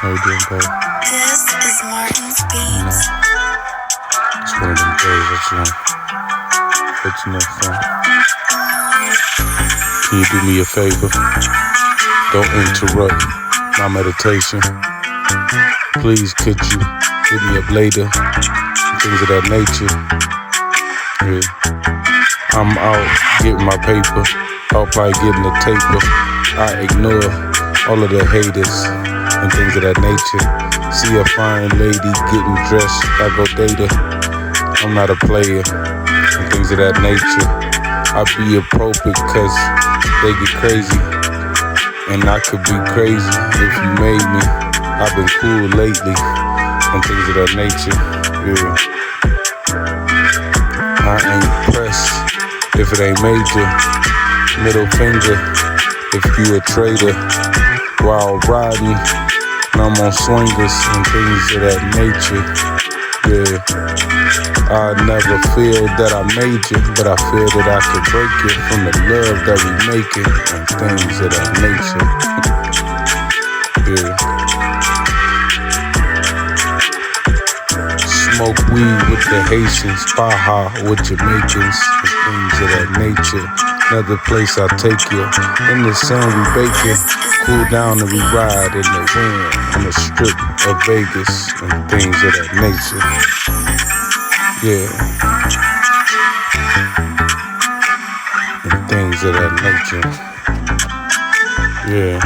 How you doing, babe? This is Martin's You know, Beats. it's one of them days that you know, but you know, son. Can you do me a favor? Don't interrupt my meditation. Please, could you hit me up later? Things of that nature. Yeah. I'm out getting my paper, out probably getting the taper. I ignore all of the haters and things of that nature. See a fine lady getting dressed, I go date her. I'm not a player and things of that nature. I be appropriate cause they get crazy, and I could be crazy if you made me. I've been cool lately and things of that nature. Yeah. I ain't pressed if it ain't major. Middle finger if you a traitor. While riding, and I'm on swingers and things of that nature. Yeah, I never feel that I made you, but I feel that I could break it from the love that we making and things of that nature. Yeah. Smoke weed with the Haitians, paha with Jamaicans and things of that nature. Another place I take you, in the sun we baking. Cool down and we ride in the wind on the strip of Vegas and things of that nature. Yeah. And things of that nature. Yeah.